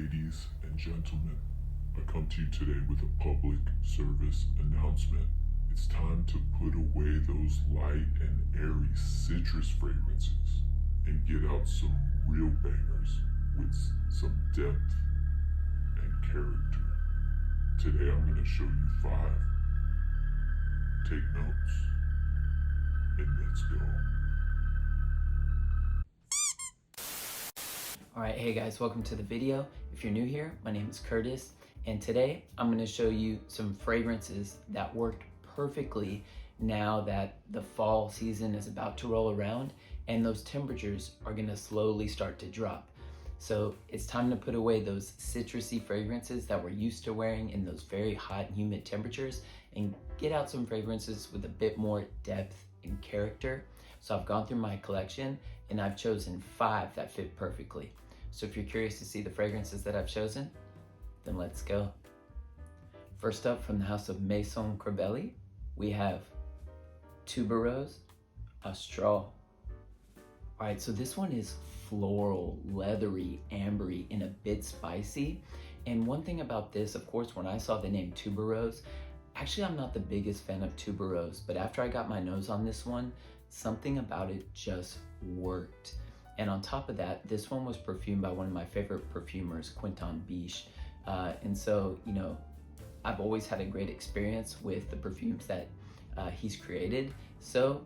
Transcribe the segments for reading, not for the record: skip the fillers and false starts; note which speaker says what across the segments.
Speaker 1: Ladies and gentlemen, I come to you today with a public service announcement. It's time to put away those light and airy citrus fragrances and get out some real bangers with some depth and character. Today I'm going to show you 5. Take notes and let's go.
Speaker 2: Alright, hey guys, welcome to the video. If you're new here, my name is Curtis, and today I'm going to show you some fragrances that worked perfectly now that the fall season is about to roll around and those temperatures are going to slowly start to drop. So it's time to put away those citrusy fragrances that we're used to wearing in those very hot and humid temperatures and get out some fragrances with a bit more depth and character. So I've gone through my collection and I've chosen 5 that fit perfectly. So if you're curious to see the fragrances that I've chosen, then let's go. First up, from the house of Meson Celli, we have Tuberose Austral. All right, so this one is floral, leathery, ambery, and a bit spicy. And one thing about this, of course, when I saw the name Tuberose, actually I'm not the biggest fan of Tuberose, but after I got my nose on this one, something about it just worked. And on top of that, this one was perfumed by one of my favorite perfumers, Quentin Biche. And so, you know, I've always had a great experience with the perfumes that he's created. So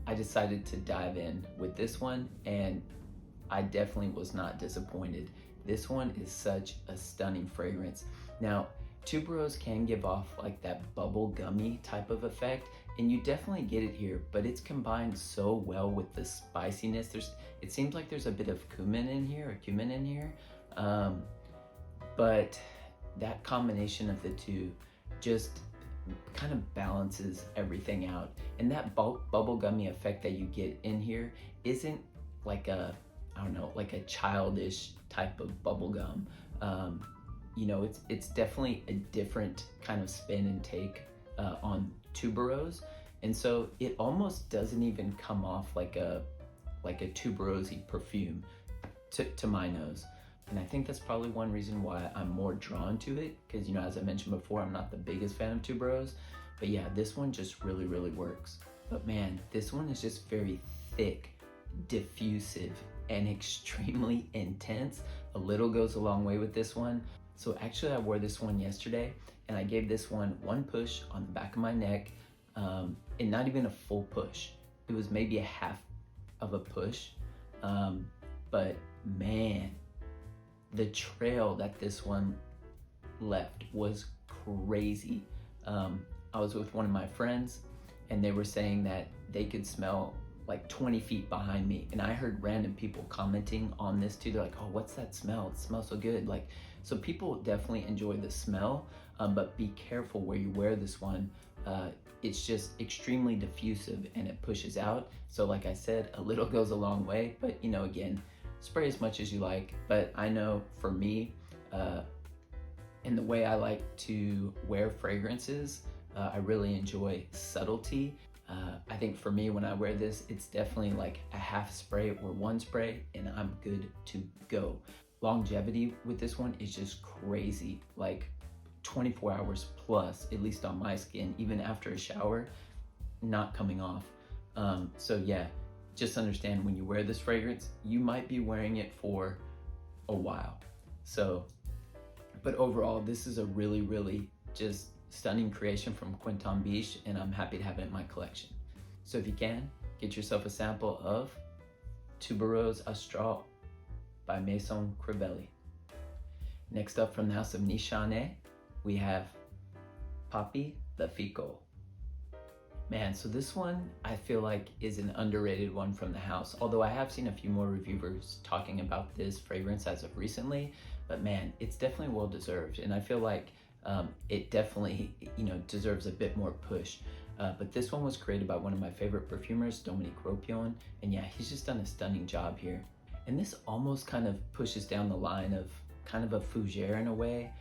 Speaker 2: I decided to dive in with this one, and I definitely was not disappointed. This one is such a stunning fragrance. Now, Tuberose can give off like that bubble gummy type of effect, and you definitely get it here, but it's combined so well with the spiciness. It seems like there's a bit of cumin in here, but that combination of the two just kind of balances everything out. And that bubble gummy effect that you get in here isn't like a, I don't know, like a childish type of bubble gum. You know, it's definitely a different kind of spin and take on Tuberose, and so it almost doesn't even come off like a tuberose-y perfume to my nose. And I think that's probably one reason why I'm more drawn to it, because, you know, as I mentioned before, I'm not the biggest fan of Tuberose, but yeah, this one just really works. But man, this one is just very thick, diffusive, and extremely intense. A little goes a long way with this one. So actually I wore this one yesterday, and I gave this one push on the back of my neck, and not even a full push. It was maybe a half of a push, but man, the trail that this one left was crazy. I was with one of my friends, and they were saying that they could smell like 20 feet behind me, and I heard random people commenting on this too. They're like, oh, what's that smell? It smells so good. Like, so people definitely enjoy the smell, but be careful where you wear this one. It's just extremely diffusive and it pushes out. So like I said, a little goes a long way, but you know, again, spray as much as you like. But I know for me, and the way I like to wear fragrances, I really enjoy subtlety. I think for me, when I wear this, it's definitely like a half spray or 1 spray and I'm good to go. Longevity with this one is just crazy, like 24 hours plus, at least on my skin, even after a shower, not coming off. So yeah, just understand when you wear this fragrance, you might be wearing it for a while. So, but overall, this is a really just stunning creation from Quentin Biche, and I'm happy to have it in my collection. So if you can, get yourself a sample of Tuberose Austral by Meson Celli. Next up, from the house of Nishan, we have Papi Le Fico. Man, so this one I feel like is an underrated one from the house, although I have seen a few more reviewers talking about this fragrance as of recently, but man, it's definitely well deserved, and I feel like it definitely, you know, deserves a bit more push. But this one was created by one of my favorite perfumers, Dominique Ropion, and yeah, he's just done a stunning job here. And this almost kind of pushes down the line of kind of a fougere in a way.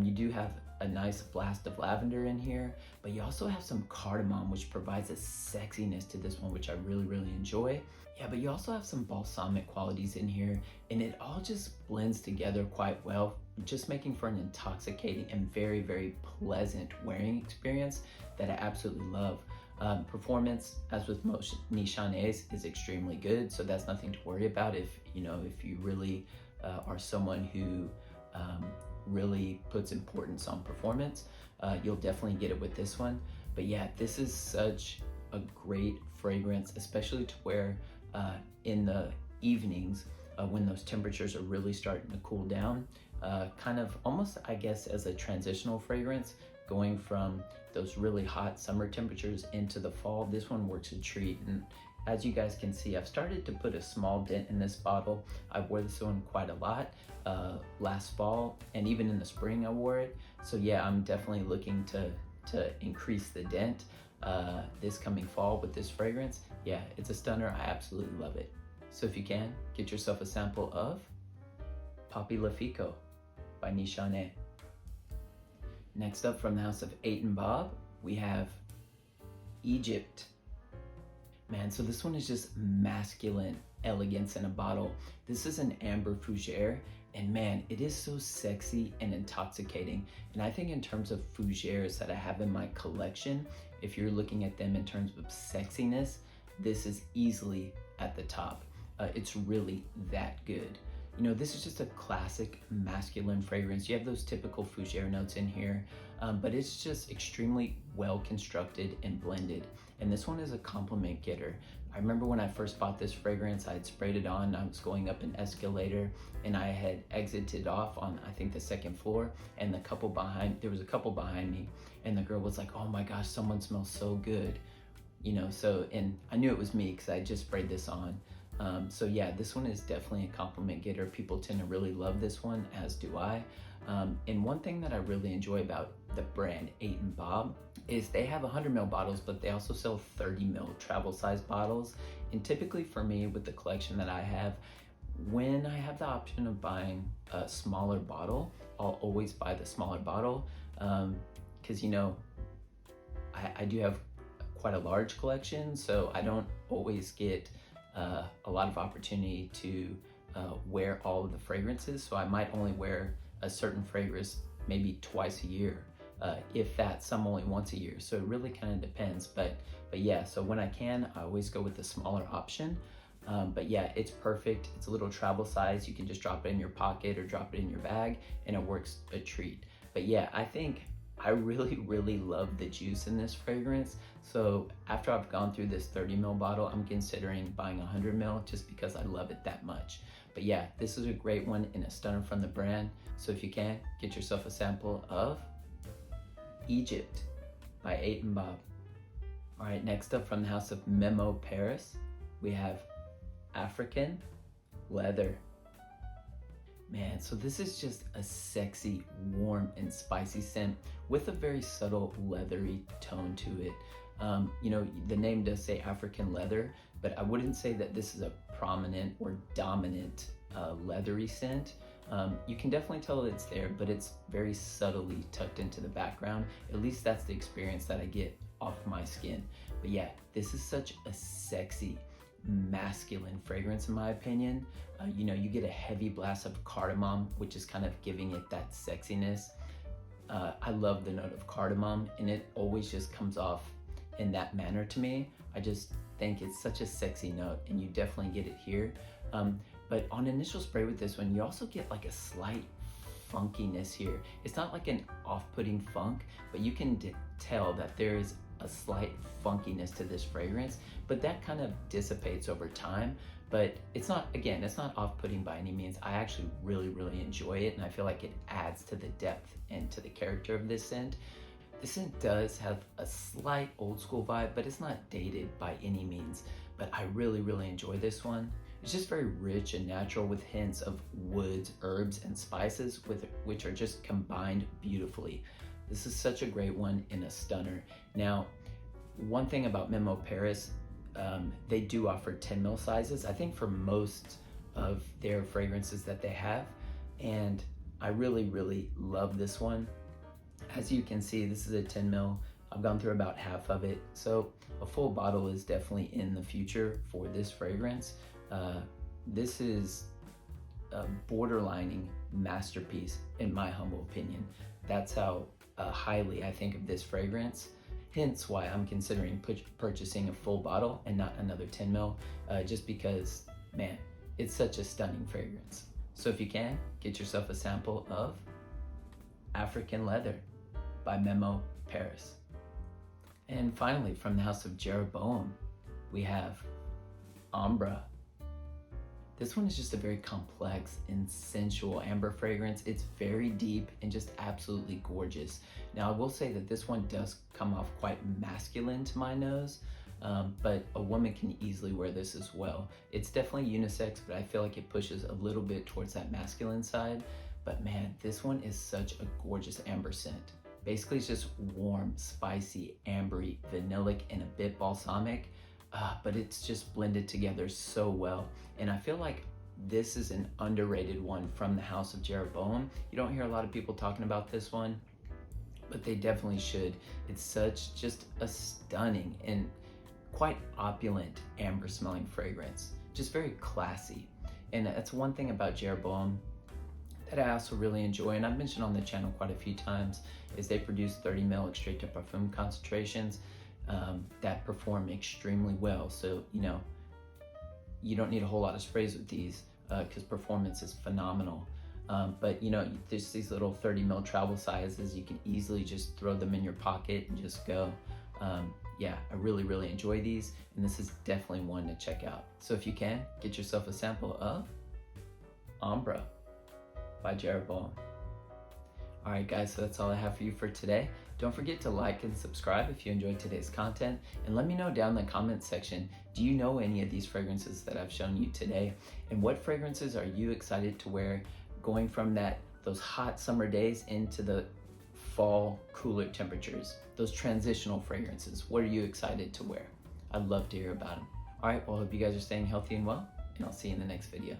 Speaker 2: You do have a nice blast of lavender in here, but you also have some cardamom, which provides a sexiness to this one, which I really enjoy. Yeah, but you also have some balsamic qualities in here, and it all just blends together quite well, just making for an intoxicating and very, very pleasant wearing experience that I absolutely love. Performance, as with most Nishan's, is extremely good, so that's nothing to worry about if you really are someone who really puts importance on performance. You'll definitely get it with this one. But yeah, this is such a great fragrance, especially to wear in the evenings when those temperatures are really starting to cool down. Kind of almost, I guess, as a transitional fragrance, going from those really hot summer temperatures into the fall. This one works a treat. And as you guys can see, I've started to put a small dent in this bottle. I wore this one quite a lot last fall, and even in the spring I wore it. So yeah, I'm definitely looking to increase the dent this coming fall with this fragrance. Yeah, it's a stunner. I absolutely love it. So if you can, get yourself a sample of Papi La Fico by Nishan. Next up, from the house of 8 and Bob, we have Egypt. Man, so this one is just masculine elegance in a bottle. This is an amber fougere, and man, it is so sexy and intoxicating. And I think in terms of fougères that I have in my collection, if you're looking at them in terms of sexiness, this is easily at the top. It's really that good. You know, this is just a classic masculine fragrance. You have those typical fougere notes in here, but it's just extremely well constructed and blended. And this one is a compliment getter. I remember when I first bought this fragrance, I had sprayed it on, I was going up an escalator, and I had exited off on, I think, the second floor, and there was a couple behind me, and the girl was like, "Oh my gosh, someone smells so good." You know, and I knew it was me because I just sprayed this on. So yeah, this one is definitely a compliment getter. People tend to really love this one, as do I. And one thing that I really enjoy about the brand 8 and Bob is they have 100 ml bottles, but they also sell 30 ml travel size bottles. And typically for me, with the collection that I have, when I have the option of buying a smaller bottle, I'll always buy the smaller bottle. Because I do have quite a large collection, so I don't always get a lot of opportunity to wear all of the fragrances. So I might only wear a certain fragrance maybe twice a year, if that, some only once a year. So it really kind of depends. But yeah, so when I can, I always go with the smaller option. But yeah, it's perfect. It's a little travel size. You can just drop it in your pocket or drop it in your bag, and it works a treat. But yeah, I think I really, really love the juice in this fragrance. So after I've gone through this 30 ml bottle, I'm considering buying 100 ml just because I love it that much. But yeah, this is a great one and a stunner from the brand. So if you can, get yourself a sample of Egypt by 8 and Bob. All right, next up, from the house of Memo Paris, we have African Leather. Man, so this is just a sexy, warm, and spicy scent with a very subtle leathery tone to it. The name does say African leather, but I wouldn't say that this is a prominent or dominant leathery scent. You can definitely tell it's there, but it's very subtly tucked into the background. At least that's the experience that I get off my skin. But yeah, this is such a sexy, masculine fragrance in my opinion. You get a heavy blast of cardamom, which is kind of giving it that sexiness. I love the note of cardamom, and it always just comes off in that manner to me. I just think it's such a sexy note, and you definitely get it here. But on initial spray with this one, you also get like a slight funkiness here. It's not like an off-putting funk, but you can tell that there is a slight funkiness to this fragrance, but that kind of dissipates over time. But it's not off-putting by any means. I actually really, really enjoy it, and I feel like it adds to the depth and to the character of this scent. This scent does have a slight old school vibe, but it's not dated by any means. But I really, really enjoy this one. It's just very rich and natural with hints of woods, herbs, and spices which are just combined beautifully. This is such a great one and a stunner. Now, one thing about Memo Paris, they do offer 10 ml sizes, I think, for most of their fragrances that they have. And I really, really love this one. As you can see, this is a 10 ml I've gone through about half of it. So a full bottle is definitely in the future for this fragrance. This is a borderlining masterpiece in my humble opinion. That's how highly I think of this fragrance. Hence why I'm considering purchasing a full bottle and not another 10 ml, just because, man, it's such a stunning fragrance. So if you can, get yourself a sample of African Leather by Memo Paris. And finally, from the house of Jeroboam, we have Ambre. This one is just a very complex and sensual amber fragrance. It's very deep and just absolutely gorgeous. Now, I will say that this one does come off quite masculine to my nose, but a woman can easily wear this as well. It's definitely unisex, but I feel like it pushes a little bit towards that masculine side. But man, this one is such a gorgeous amber scent. Basically, it's just warm, spicy, ambery, vanillic, and a bit balsamic. But it's just blended together so well. And I feel like this is an underrated one from the house of Jeroboam. You don't hear a lot of people talking about this one, but they definitely should. It's such just a stunning and quite opulent amber smelling fragrance. Just very classy. And that's one thing about Jeroboam that I also really enjoy, and I've mentioned on the channel quite a few times, is they produce 30 ml extrait to parfum concentrations that perform extremely well. So, you know, you don't need a whole lot of sprays with these because performance is phenomenal. But you know, there's these little 30 ml travel sizes. You can easily just throw them in your pocket and just go. Yeah, I really enjoy these, and this is definitely one to check out. So if you can, get yourself a sample of Ambre by Jeroboam. All right, guys, so that's all I have for you for today. Don't forget to like and subscribe if you enjoyed today's content, and let me know down in the comments section, do you know any of these fragrances that I've shown you today? And what fragrances are you excited to wear going from those hot summer days into the fall cooler temperatures? Those transitional fragrances, what are you excited to wear? I'd love to hear about them. All right, well, I hope you guys are staying healthy and well, and I'll see you in the next video.